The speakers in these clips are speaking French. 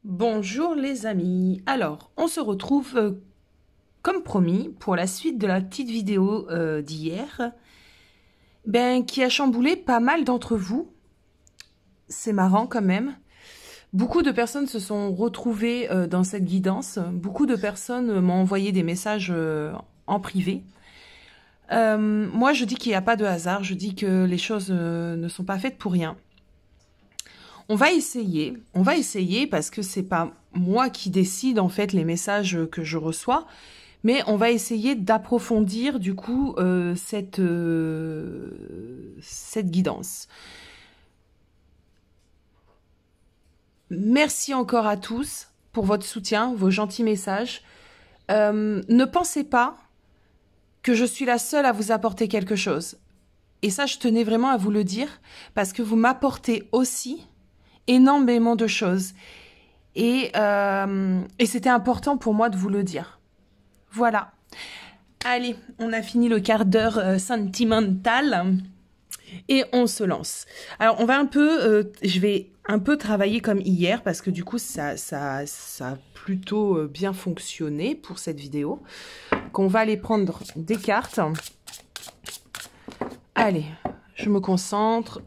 Bonjour les amis. Alors, on se retrouve comme promis pour la suite de la petite vidéo d'hier, qui a chamboulé pas mal d'entre vous. C'est marrant quand même. Beaucoup de personnes se sont retrouvées dans cette guidance. Beaucoup de personnes m'ont envoyé des messages en privé. Moi, je dis qu'il n'y a pas de hasard. Je dis que les choses ne sont pas faites pour rien. On va essayer parce que c'est pas moi qui décide en fait les messages que je reçois, mais on va essayer d'approfondir du coup cette guidance. Merci encore à tous pour votre soutien, vos gentils messages. Ne pensez pas que je suis la seule à vous apporter quelque chose. Et ça, je tenais vraiment à vous le dire parce que vous m'apportez aussi énormément de choses. Et c'était important pour moi de vous le dire. Voilà. Allez, on a fini le quart d'heure sentimental et on se lance. Alors, on va un peu, je vais un peu travailler comme hier parce que du coup, ça a plutôt bien fonctionné pour cette vidéo. Qu'on va aller prendre des cartes. Allez, je me concentre,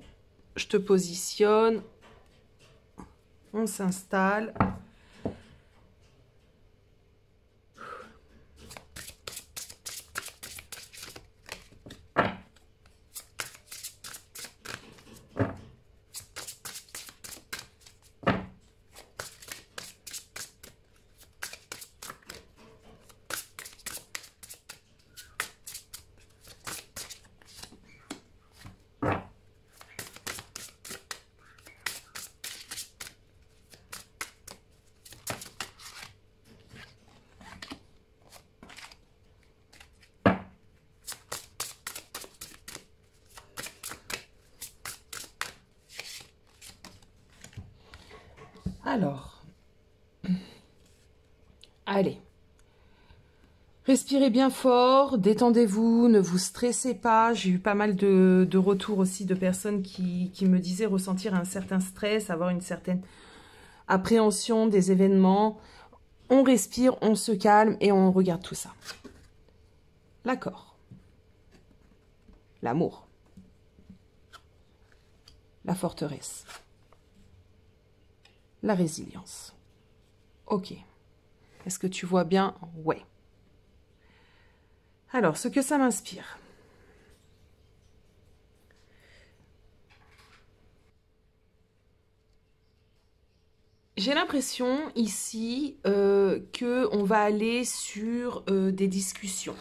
je te positionne. On s'installe. Alors, allez, respirez bien fort, détendez-vous, ne vous stressez pas. J'ai eu pas mal de retours aussi de personnes qui me disaient ressentir un certain stress, avoir une certaine appréhension des événements. On respire, on se calme et on regarde tout ça. L'accord, l'amour, la forteresse, la résilience. Ok. Est-ce que tu vois bien? Ouais. Alors, ce que ça m'inspire. J'ai l'impression ici qu'on va aller sur des discussions.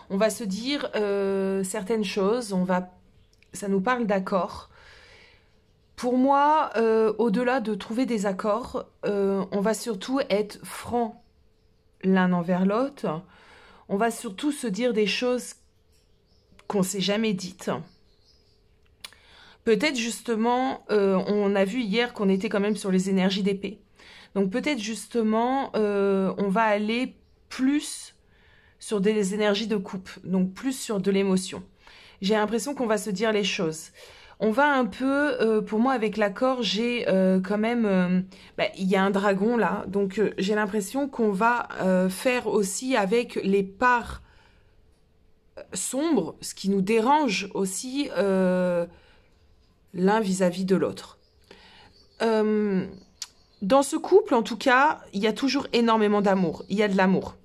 On va se dire certaines choses, ça nous parle d'accords. Pour moi, au-delà de trouver des accords, on va surtout être franc l'un envers l'autre. On va surtout se dire des choses qu'on ne s'est jamais dites. Peut-être justement, on a vu hier qu'on était quand même sur les énergies d'épée. Donc peut-être justement, on va aller plus sur des énergies de coupe, donc plus sur de l'émotion. J'ai l'impression qu'on va se dire les choses. On va un peu, pour moi avec l'accord, j'ai quand même, il y a un dragon là, donc j'ai l'impression qu'on va faire aussi avec les parts sombres, ce qui nous dérange aussi l'un vis-à-vis de l'autre. Dans ce couple, en tout cas, il y a toujours énormément d'amour. Il y a de l'amour.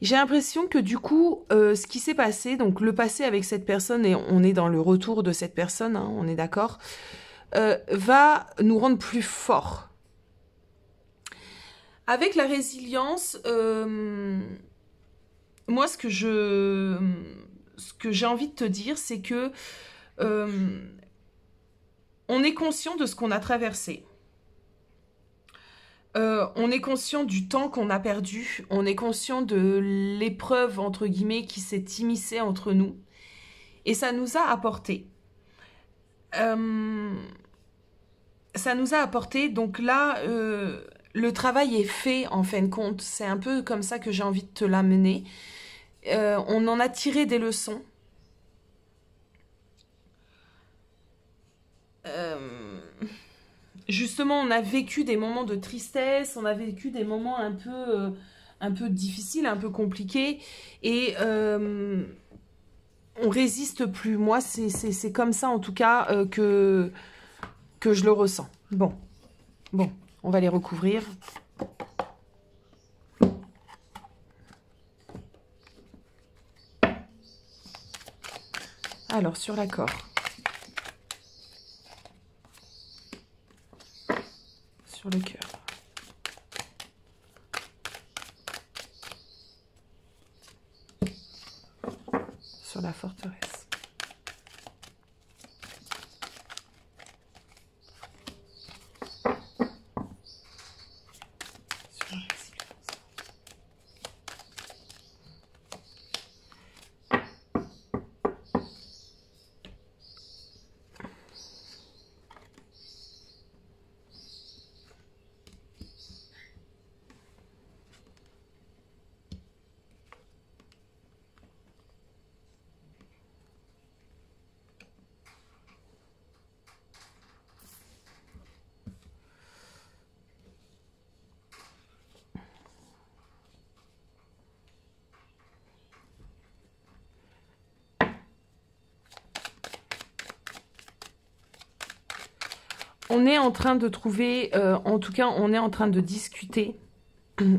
J'ai l'impression que du coup, ce qui s'est passé, donc le passé avec cette personne, et on est dans le retour de cette personne, hein, on est d'accord, va nous rendre plus forts. Avec la résilience, moi, ce que j'ai envie de te dire, c'est que on est conscient de ce qu'on a traversé. On est conscient du temps qu'on a perdu, on est conscient de l'épreuve, entre guillemets, qui s'est immiscée entre nous. Et ça nous a apporté. Donc là, le travail est fait, en fin de compte. C'est un peu comme ça que j'ai envie de te l'amener. On en a tiré des leçons. justement, on a vécu des moments de tristesse, on a vécu des moments un peu difficiles, un peu compliqués, et on résiste plus. Moi, c'est comme ça, en tout cas, que je le ressens. Bon, on va les recouvrir. Alors, sur l'accord. Sur le cœur. Sur la forteresse. Sur la résilience. On est en train de trouver, en tout cas, on est en train de discuter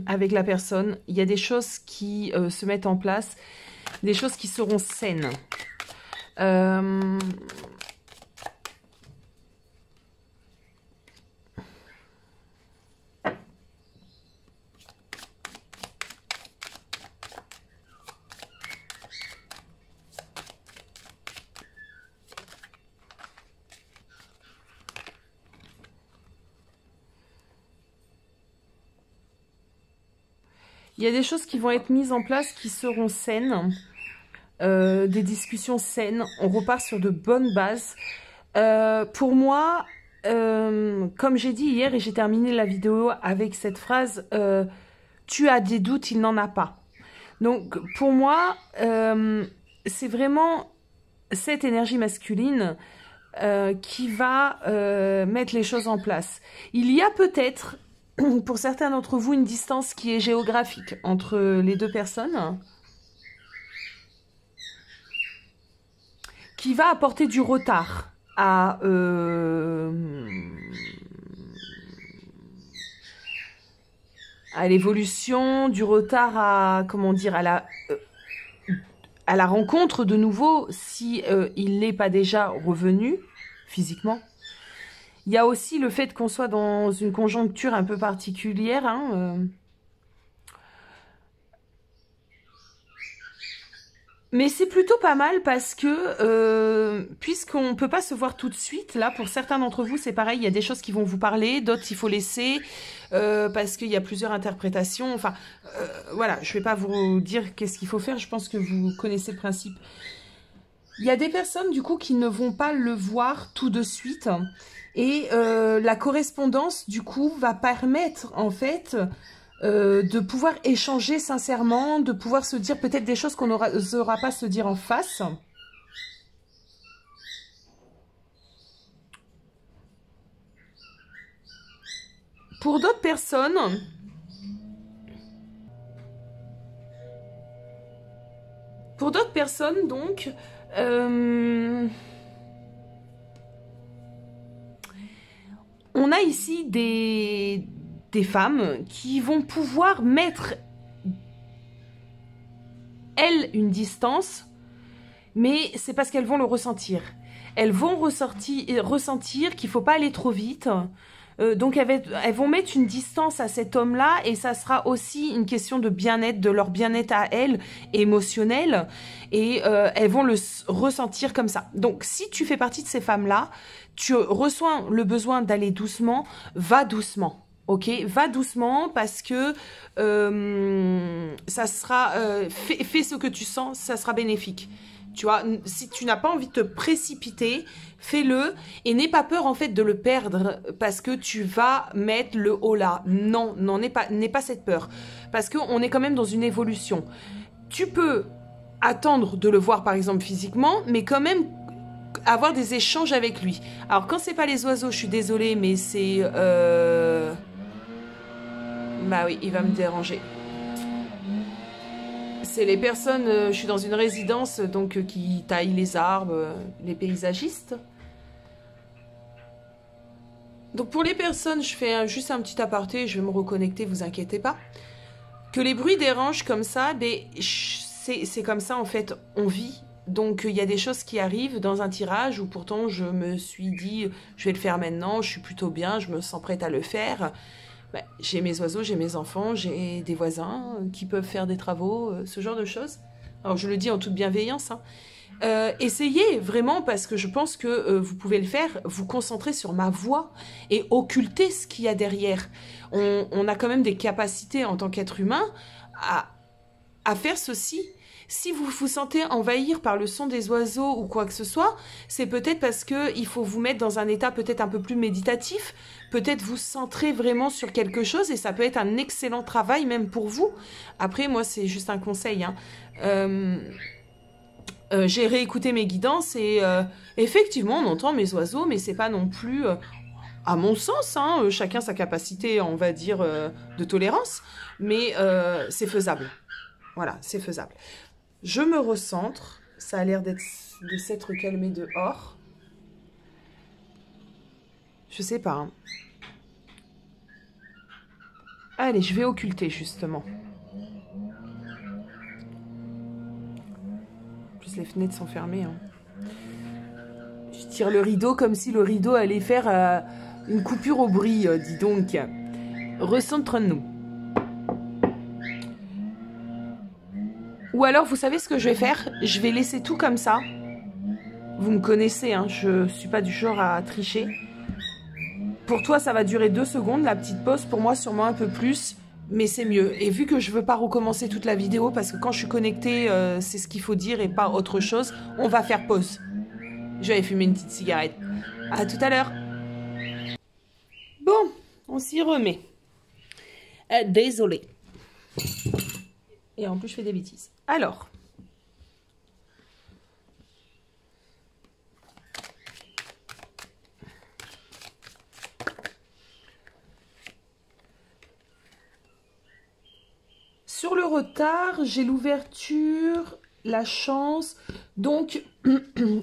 avec la personne. Il y a des choses qui se mettent en place, des choses qui seront saines. Il y a des choses qui vont être mises en place qui seront saines, des discussions saines. On repart sur de bonnes bases. Pour moi, comme j'ai dit hier et j'ai terminé la vidéo avec cette phrase, tu as des doutes, il n'en a pas. Donc pour moi, c'est vraiment cette énergie masculine qui va mettre les choses en place. Il y a peut-être, pour certains d'entre vous, une distance qui est géographique entre les deux personnes, qui va apporter du retard à l'évolution, du retard à, comment dire, à la rencontre de nouveau, si il n'est pas déjà revenu physiquement. Il y a aussi le fait qu'on soit dans une conjoncture un peu particulière. Mais c'est plutôt pas mal parce que, puisqu'on ne peut pas se voir tout de suite, là, pour certains d'entre vous, c'est pareil, il y a des choses qui vont vous parler, d'autres, il faut laisser, parce qu'il y a plusieurs interprétations. Enfin, voilà, je ne vais pas vous dire qu'est-ce qu'il faut faire, je pense que vous connaissez le principe. Il y a des personnes, du coup, qui ne vont pas le voir tout de suite. Et la correspondance, du coup, va permettre, en fait, de pouvoir échanger sincèrement, de pouvoir se dire peut-être des choses qu'on n'osera pas se dire en face. Pour d'autres personnes, donc, on a ici des femmes qui vont pouvoir mettre, elles, une distance, mais c'est parce qu'elles vont le ressentir. Elles vont ressentir qu'il ne faut pas aller trop vite. Donc elles vont mettre une distance à cet homme-là et ça sera aussi une question de bien-être, de leur bien-être à elles, émotionnel. Et elles vont le ressentir comme ça. Donc si tu fais partie de ces femmes-là, tu ressens le besoin d'aller doucement, va doucement. Ok, va doucement parce que ça sera, fais ce que tu sens, ça sera bénéfique. Tu vois, si tu n'as pas envie de te précipiter, fais-le et n'aie pas peur en fait de le perdre parce que tu vas mettre le haut là. Non, n'aie pas cette peur parce qu'on est quand même dans une évolution. Tu peux attendre de le voir par exemple physiquement, mais quand même avoir des échanges avec lui. Alors, quand c'est pas les oiseaux, je suis désolée, mais c'est... Bah oui, il va me déranger. C'est les personnes... je suis dans une résidence, donc qui taillent les arbres, les paysagistes. Donc pour les personnes, je fais juste un petit aparté, je vais me reconnecter, vous inquiétez pas. Que les bruits dérangent comme ça, c'est comme ça en fait, on vit. Donc il y a des choses qui arrivent dans un tirage où pourtant je me suis dit, je vais le faire maintenant, je suis plutôt bien, je me sens prête à le faire. Ben, j'ai mes oiseaux, j'ai mes enfants, j'ai des voisins qui peuvent faire des travaux, ce genre de choses. Alors je le dis en toute bienveillance, hein. Essayez vraiment parce que je pense que vous pouvez le faire, vous concentrer sur ma voix et occulter ce qu'il y a derrière. On a quand même des capacités en tant qu'être humain à faire ceci. Si vous vous sentez envahir par le son des oiseaux ou quoi que ce soit, c'est peut-être parce qu'il faut vous mettre dans un état peut-être un peu plus méditatif, peut-être vous centrer vraiment sur quelque chose et ça peut être un excellent travail même pour vous. Après, moi, c'est juste un conseil, hein. J'ai réécouté mes guidances et effectivement, on entend mes oiseaux, mais c'est pas non plus, à mon sens, hein, chacun sa capacité, on va dire, de tolérance, mais c'est faisable. Voilà, c'est faisable. Je me recentre, ça a l'air de s'être calmé dehors. Je sais pas, hein. Allez, je vais occulter, justement. Les fenêtres sont fermées. Hein. Je tire le rideau comme si le rideau allait faire une coupure au bruit, dis donc. Recentre-nous. Ou alors, vous savez ce que je vais faire? Je vais laisser tout comme ça. Vous me connaissez, hein, je suis pas du genre à tricher. Pour toi, ça va durer 2 secondes, la petite pause. Pour moi, sûrement un peu plus. Mais c'est mieux. Et vu que je veux pas recommencer toute la vidéo, parce que quand je suis connectée, c'est ce qu'il faut dire et pas autre chose, on va faire pause. Je vais aller fumer une petite cigarette. À tout à l'heure. Bon, on s'y remet. Désolée. Et en plus, je fais des bêtises. Alors. Sur le retard, j'ai l'ouverture, la chance. Donc,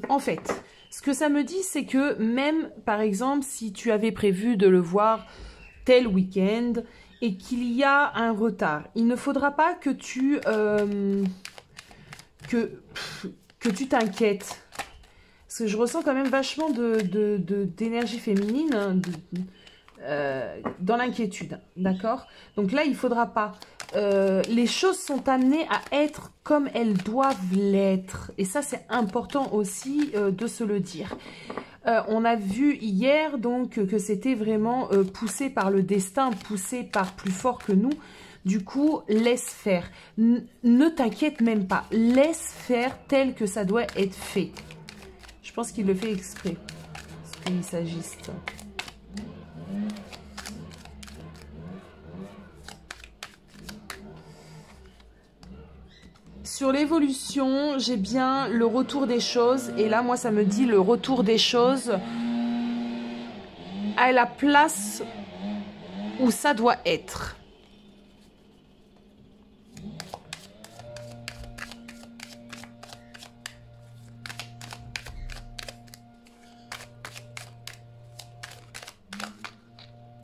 en fait, ce que ça me dit, c'est que même, par exemple, si tu avais prévu de le voir tel week-end et qu'il y a un retard, il ne faudra pas que tu t'inquiètes. Parce que je ressens quand même vachement d'énergie féminine, hein, dans l'inquiétude, d'accord? Donc là, il ne faudra pas. Les choses sont amenées à être comme elles doivent l'être. Et ça, c'est important aussi de se le dire. On a vu hier donc que c'était vraiment poussé par le destin, poussé par plus fort que nous. Du coup, laisse faire. Ne t'inquiète même pas. Laisse faire tel que ça doit être fait. Je pense qu'il le fait exprès. Parce qu'il s'agisse. Sur l'évolution, j'ai bien le retour des choses. Et là, moi, ça me dit le retour des choses à la place où ça doit être.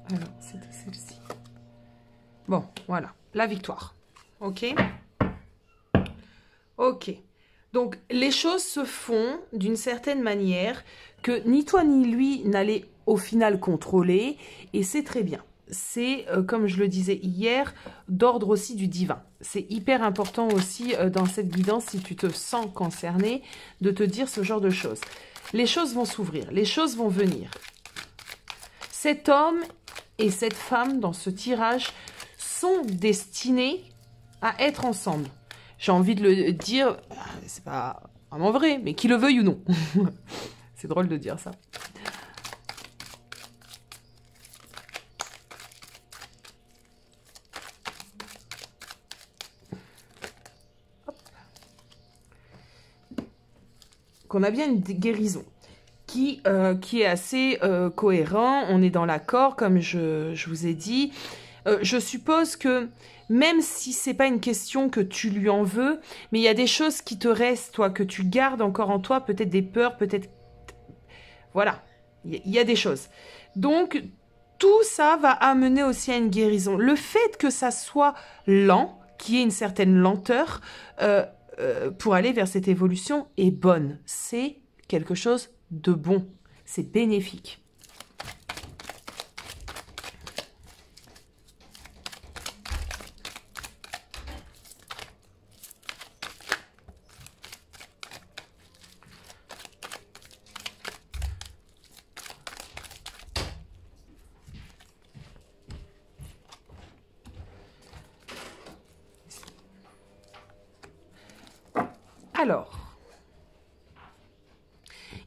Alors, c'était celle-ci. Bon, voilà, la victoire. Ok ? Ok. Donc, les choses se font d'une certaine manière que ni toi ni lui n'allez au final contrôler. Et c'est très bien. C'est, comme je le disais hier, d'ordre aussi du divin. C'est hyper important aussi dans cette guidance, si tu te sens concerné, de te dire ce genre de choses. Les choses vont s'ouvrir, les choses vont venir. Cet homme et cette femme, dans ce tirage, sont destinés à être ensemble. J'ai envie de le dire, c'est pas vraiment vrai, mais qu'il le veuille ou non. C'est drôle de dire ça. Qu'on a bien une guérison. qui est assez cohérent. On est dans l'accord, comme je vous ai dit. Je suppose que même si c'est pas une question que tu lui en veux, mais il y a des choses qui te restent, toi, que tu gardes encore en toi, peut-être des peurs, peut-être... Voilà, il y a des choses. Donc, tout ça va amener aussi à une guérison. Le fait que ça soit lent, qu'il y ait une certaine lenteur, pour aller vers cette évolution est bonne. C'est quelque chose de bon. C'est bénéfique. Alors,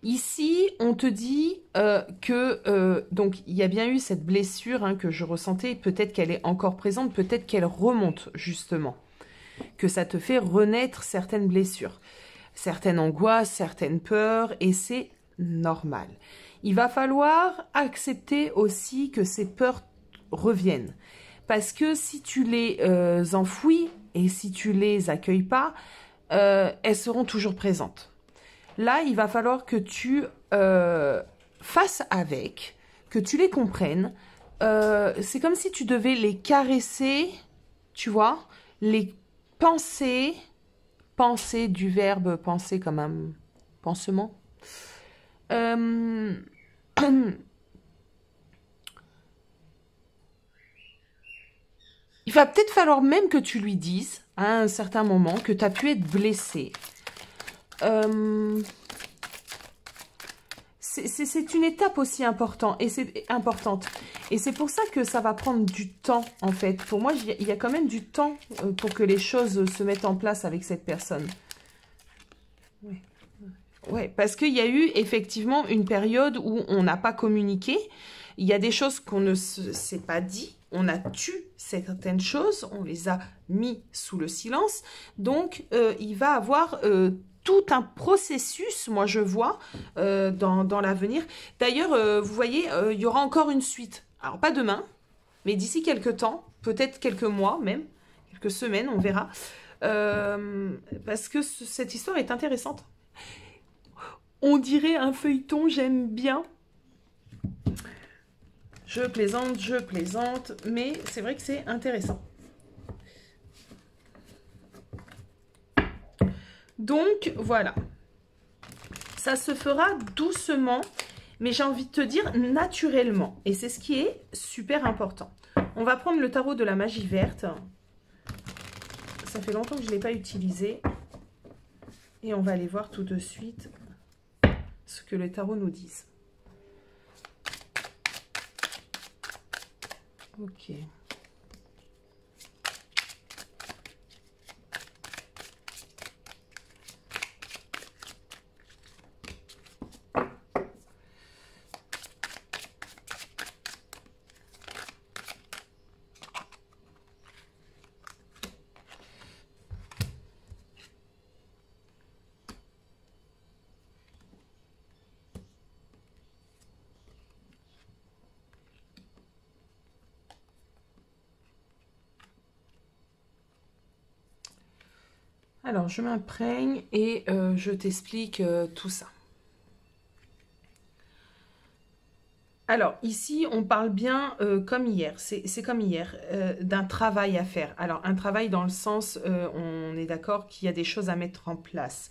ici, on te dit donc il y a bien eu cette blessure hein, que je ressentais, peut-être qu'elle est encore présente, peut-être qu'elle remonte justement, que ça te fait renaître certaines blessures, certaines angoisses, certaines peurs, et c'est normal. Il va falloir accepter aussi que ces peurs reviennent, parce que si tu les enfouis et si tu les accueilles pas, elles seront toujours présentes. Là, il va falloir que tu fasses avec, que tu les comprennes. C'est comme si tu devais les caresser, tu vois, les penser, penser du verbe penser comme un pansement. Il va peut-être falloir même que tu lui dises, à un certain moment, que tu as pu être blessé. C'est une étape aussi importante. Et c'est pour ça que ça va prendre du temps, en fait. Pour moi, il y a quand même du temps pour que les choses se mettent en place avec cette personne. Ouais. Ouais, parce qu'il y a eu effectivement une période où on n'a pas communiqué. Il y a des choses qu'on ne s'est pas dit. On a tué certaines choses, on les a mis sous le silence. Donc, il va avoir tout un processus, moi je vois, dans l'avenir. D'ailleurs, vous voyez, il y aura encore une suite. Alors, pas demain, mais d'ici quelques temps, peut-être quelques mois même, quelques semaines, on verra. Parce que cette histoire est intéressante. On dirait un feuilleton, j'aime bien. Je plaisante, mais c'est vrai que c'est intéressant. Donc, voilà. Ça se fera doucement, mais j'ai envie de te dire naturellement. Et c'est ce qui est super important. On va prendre le tarot de la magie verte. Ça fait longtemps que je ne l'ai pas utilisé. Et on va aller voir tout de suite ce que le tarot nous dit. Ok. Alors, je m'imprègne et je t'explique tout ça. Alors, ici, on parle bien comme hier, c'est comme hier, d'un travail à faire. Alors, un travail dans le sens, on est d'accord qu'il y a des choses à mettre en place.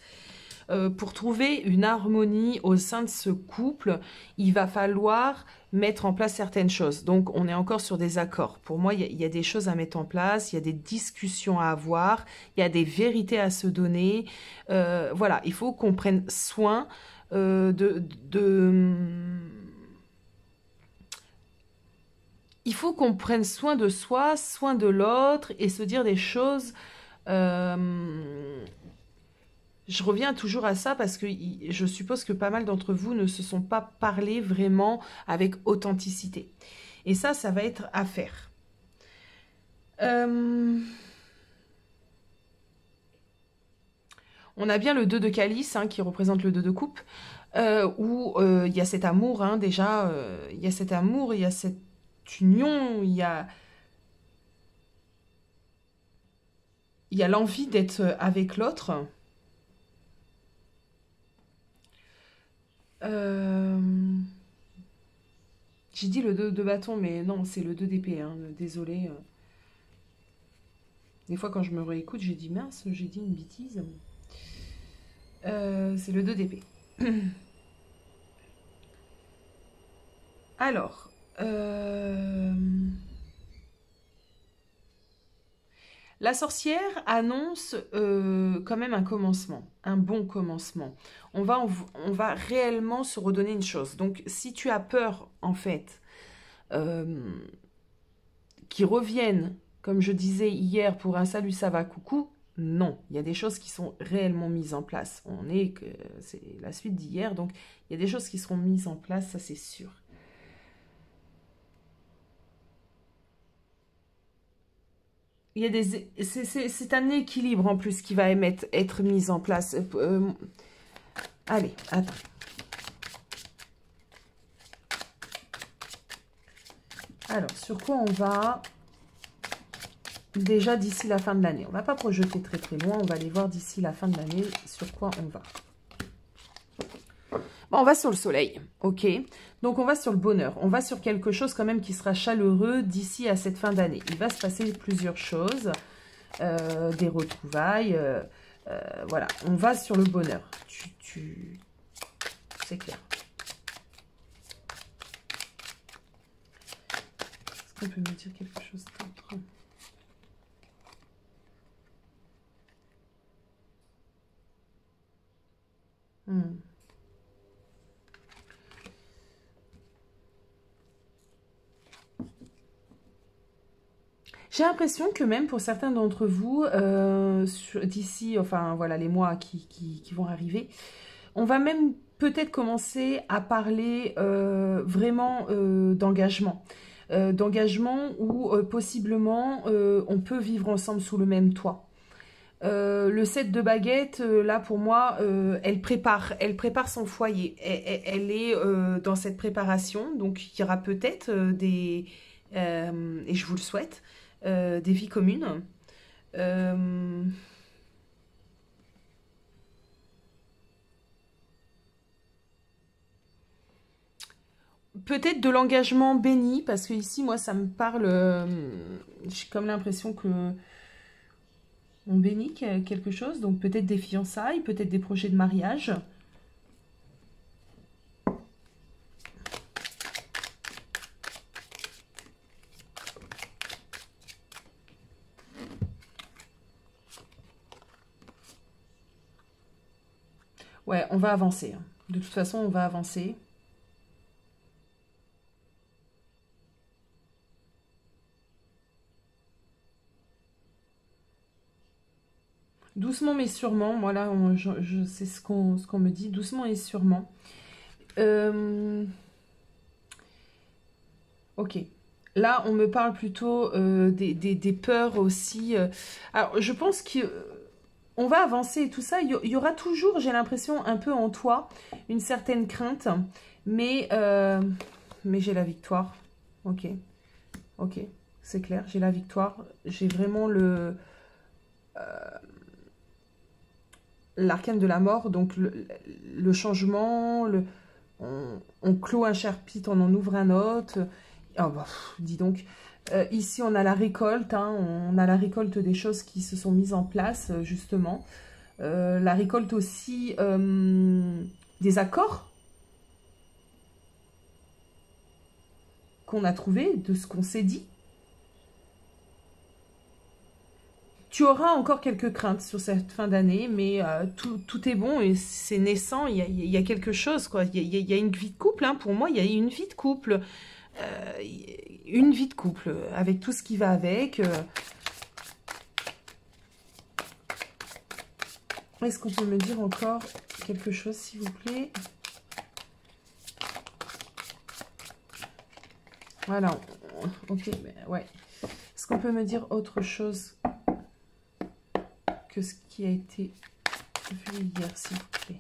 Pour trouver une harmonie au sein de ce couple, il va falloir mettre en place certaines choses. Donc, on est encore sur des accords. Pour moi, il y a des choses à mettre en place, il y a des discussions à avoir, il y a des vérités à se donner. Voilà, il faut qu'on prenne soin il faut qu'on prenne soin de soi, soin de l'autre et se dire des choses... Je reviens toujours à ça parce que je suppose que pas mal d'entre vous ne se sont pas parlé vraiment avec authenticité. Et ça va être à faire. On a bien le 2 de calice hein, qui représente le 2 de coupe. où il y a cet amour, hein, déjà, il y a cet amour, il y a cette union, il y a l'envie d'être avec l'autre. J'ai dit le 2 de bâton, mais non, c'est le 2 d'épée, hein, désolé. Des fois, quand je me réécoute, j'ai dit mince, j'ai dit une bêtise. C'est le 2 d'épée. Alors, la sorcière annonce quand même un commencement, un bon commencement. On va réellement se redonner une chose. Donc, si tu as peur, en fait, qu'ils reviennent, comme je disais hier, pour un salut, ça va, coucou, non. Il y a des choses qui sont réellement mises en place. C'est la suite d'hier, donc il y a des choses qui seront mises en place, ça c'est sûr. Il y a c'est un équilibre en plus qui va être mis en place. Allez, attends. Alors, sur quoi on va déjà d'ici la fin de l'année? On ne va pas projeter très très loin, on va aller voir d'ici la fin de l'année sur quoi on va. Bon, on va sur le soleil, ok. Donc, on va sur le bonheur. On va sur quelque chose quand même qui sera chaleureux d'ici à cette fin d'année. Il va se passer plusieurs choses, des retrouvailles, voilà. On va sur le bonheur. C'est clair. Est-ce qu'on peut me dire quelque chose d'autre? J'ai l'impression que même pour certains d'entre vous, d'ici, enfin voilà, les mois qui vont arriver, on va même peut-être commencer à parler vraiment d'engagement. D'engagement où possiblement on peut vivre ensemble sous le même toit. Le 7 de baguette, là pour moi, elle prépare son foyer. Elle est dans cette préparation, donc il y aura peut-être et je vous le souhaite, des vies communes. Peut-être de l'engagement béni, parce que ici, moi, ça me parle. J'ai comme l'impression que on bénit quelque chose, donc peut-être des fiançailles, peut-être des projets de mariage. Ouais, on va avancer. De toute façon, on va avancer. Doucement mais sûrement, moi là, je sais ce qu'on me dit, doucement et sûrement. Ok. Là, on me parle plutôt des peurs aussi. Alors, je pense qu'on va avancer et tout ça. Il y aura toujours, j'ai l'impression, un peu en toi, une certaine crainte. Mais j'ai la victoire. Ok. Ok. C'est clair, j'ai la victoire. J'ai vraiment l'arcane de la mort, donc le changement, on clôt un chapitre, on en ouvre un autre. Oh bah, dis donc, ici on a la récolte, hein, on a la récolte des choses qui se sont mises en place, justement. La récolte aussi des accords qu'on a trouvés, de ce qu'on s'est dit. Tu auras encore quelques craintes sur cette fin d'année, mais tout est bon et c'est naissant, il y a quelque chose, quoi. Il y a une vie de couple, hein, pour moi, il y a une vie de couple. Une vie de couple, avec tout ce qui va avec. Est-ce qu'on peut me dire encore quelque chose, s'il vous plaît? Voilà, ok, ouais. Est-ce qu'on peut me dire autre chose que ce qui a été vu hier, s'il vous plaît?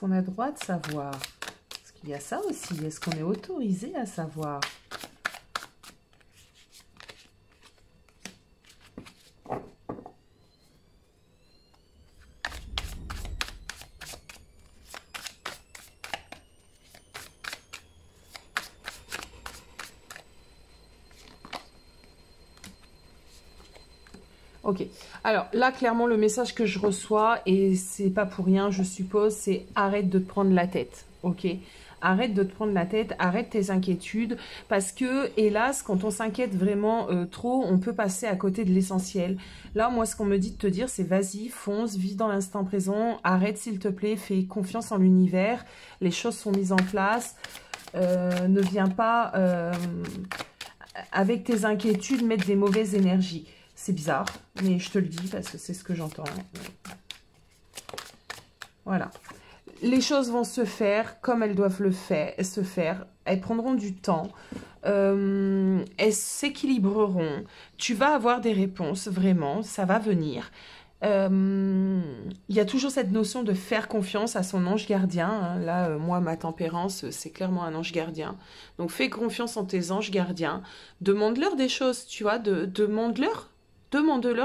qu'on a droit de savoir? Parce qu'il y a ça aussi. Est-ce qu'on est autorisé à savoir? Ok, alors là, clairement, le message que je reçois, et c'est pas pour rien, je suppose, c'est arrête de te prendre la tête, ok? Arrête de te prendre la tête, arrête tes inquiétudes, parce que, hélas, quand on s'inquiète vraiment trop, on peut passer à côté de l'essentiel. Là, moi, ce qu'on me dit de te dire, c'est vas-y, fonce, vis dans l'instant présent, arrête s'il te plaît, fais confiance en l'univers, les choses sont mises en place, ne viens pas, avec tes inquiétudes, mettre des mauvaises énergies. C'est bizarre, mais je te le dis parce que c'est ce que j'entends. Voilà. Les choses vont se faire comme elles doivent se faire. Elles prendront du temps. Elles s'équilibreront. Tu vas avoir des réponses, vraiment. Ça va venir. Il y a toujours cette notion de faire confiance à son ange gardien. Hein. Là, moi, ma tempérance, c'est clairement un ange gardien. Donc, fais confiance en tes anges gardiens. Demande-leur des choses, tu vois. Demande-leur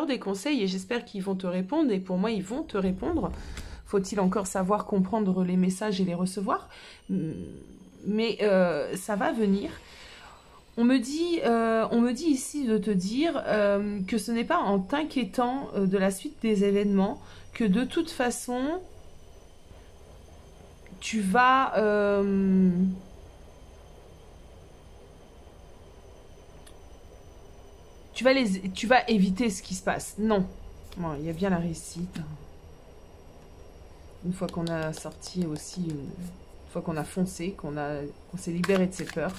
des conseils et j'espère qu'ils vont te répondre. Et pour moi, ils vont te répondre. Faut-il encore savoir comprendre les messages et les recevoir? Mais ça va venir. On me dit ici de te dire que ce n'est pas en t'inquiétant de la suite des événements que de toute façon, tu vas... tu vas éviter ce qui se passe. Non. Bon, il y a bien la réussite. Une fois qu'on a sorti aussi, une fois qu'on a foncé, qu'on s'est libéré de ses peurs.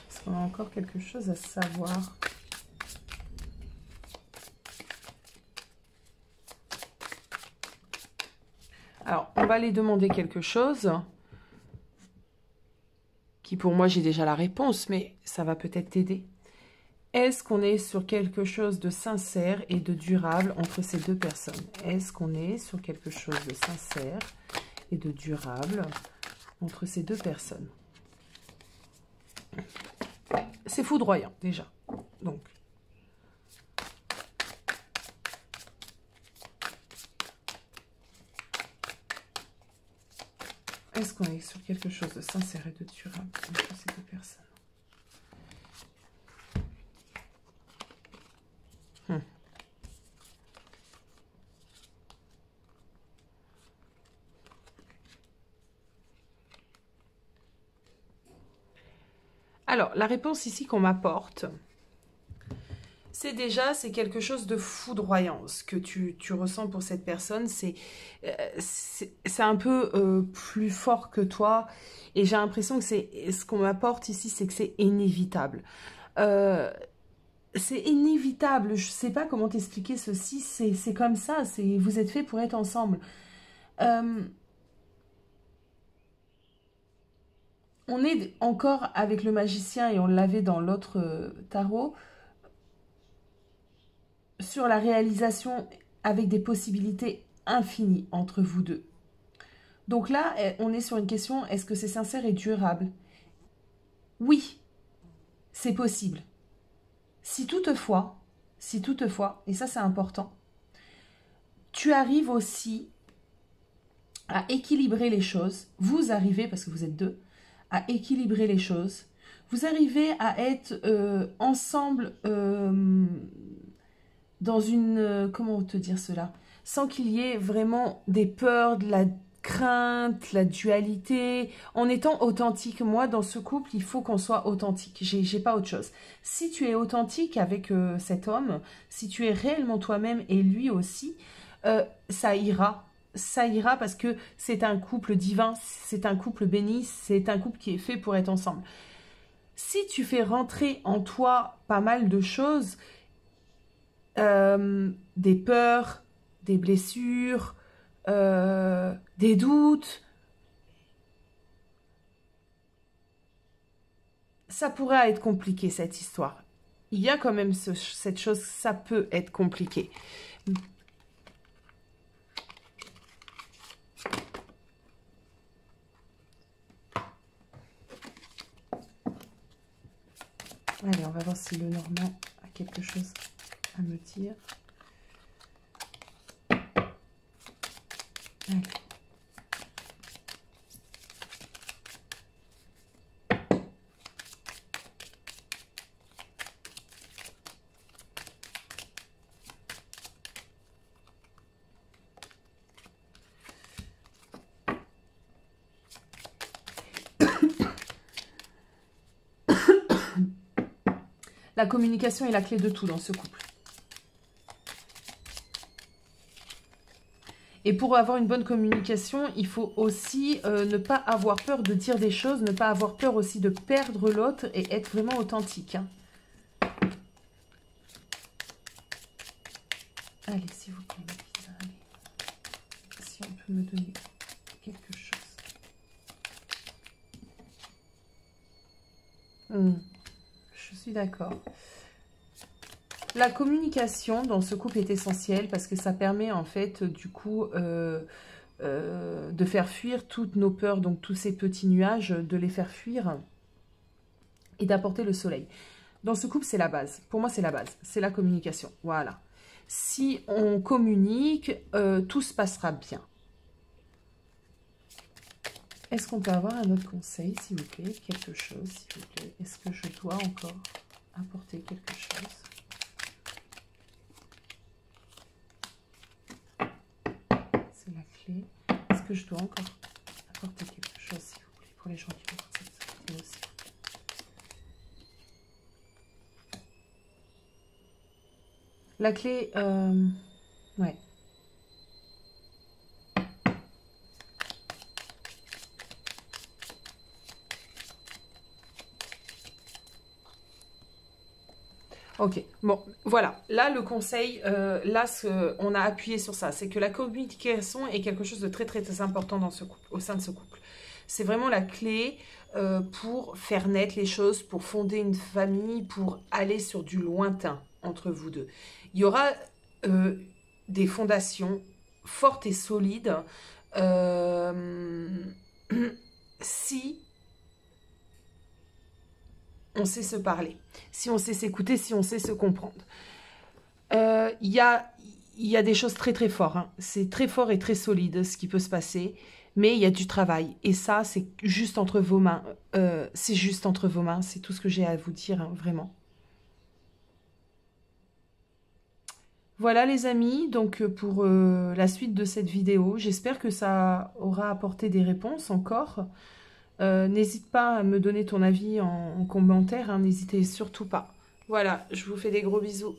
Est-ce qu'on a encore quelque chose à savoir ? Alors, on va aller demander quelque chose qui, pour moi, j'ai déjà la réponse, mais ça va peut-être t'aider. Est-ce qu'on est sur quelque chose de sincère et de durable entre ces deux personnes? Est-ce qu'on est sur quelque chose de sincère et de durable entre ces deux personnes? C'est foudroyant, déjà. Donc, est-ce qu'on est sur quelque chose de sincère et de durable entre ces deux personnes? Alors, la réponse ici qu'on m'apporte, c'est quelque chose de foudroyant. Ce que tu ressens pour cette personne, c'est un peu plus fort que toi. Et j'ai l'impression que ce qu'on m'apporte ici, c'est que c'est inévitable. C'est inévitable. Je ne sais pas comment t'expliquer ceci. C'est comme ça. Vous êtes fait pour être ensemble. On est encore avec le magicien et on l'avait dans l'autre tarot sur la réalisation avec des possibilités infinies entre vous deux. Donc là, on est sur une question, est-ce que c'est sincère et durable? Oui, c'est possible. Si toutefois, et ça c'est important, tu arrives aussi à équilibrer les choses, vous arrivez, parce que vous êtes deux, à équilibrer les choses, vous arrivez à être ensemble dans une... comment te dire cela? Sans qu'il y ait vraiment des peurs, de la crainte, la dualité, en étant authentique. Moi, dans ce couple, il faut qu'on soit authentique. J'ai pas autre chose. Si tu es authentique avec cet homme, si tu es réellement toi-même et lui aussi, ça ira. Ça ira parce que c'est un couple divin, c'est un couple béni, c'est un couple qui est fait pour être ensemble. Si tu fais rentrer en toi pas mal de choses, des peurs, des blessures, des doutes. Ça pourrait être compliqué, cette histoire. Il y a quand même cette chose, ça peut être compliqué. Allez, on va voir si le Normand a quelque chose à me dire. Allez. La communication est la clé de tout dans ce couple. Et pour avoir une bonne communication, il faut aussi ne pas avoir peur de dire des choses, ne pas avoir peur aussi de perdre l'autre et être vraiment authentique. Hein. Allez, s'il vous plaît, allez. Si on peut me donner quelque chose. Je suis d'accord. La communication dans ce couple est essentielle parce que ça permet en fait du coup de faire fuir toutes nos peurs, donc tous ces petits nuages, de les faire fuir et d'apporter le soleil. Dans ce couple, c'est la base. Pour moi, c'est la base. C'est la communication. Voilà. Si on communique, tout se passera bien. Est-ce qu'on peut avoir un autre conseil, s'il vous plaît? Quelque chose, s'il vous plaît. Est-ce que je dois encore apporter quelque chose? C'est la clé. Est-ce que je dois encore apporter quelque chose, s'il vous plaît, pour les gens qui vont voir cette vidéo aussi? La clé, ouais. Ok, bon, voilà. Là, le conseil, on a appuyé sur ça. C'est que la communication est quelque chose de très, très, très important dans ce couple, au sein de ce couple. C'est vraiment la clé pour faire naître les choses, pour fonder une famille, pour aller sur du lointain entre vous deux. Il y aura des fondations fortes et solides si on sait se parler, si on sait s'écouter, si on sait se comprendre. Il y a des choses très très fortes, hein. C'est très fort et très solide ce qui peut se passer, mais il y a du travail. Et ça, c'est juste entre vos mains. C'est juste entre vos mains, c'est tout ce que j'ai à vous dire, hein, vraiment. Voilà les amis, donc pour la suite de cette vidéo, j'espère que ça aura apporté des réponses encore. N'hésite pas à me donner ton avis en commentaire, hein, n'hésitez surtout pas. Voilà, je vous fais des gros bisous.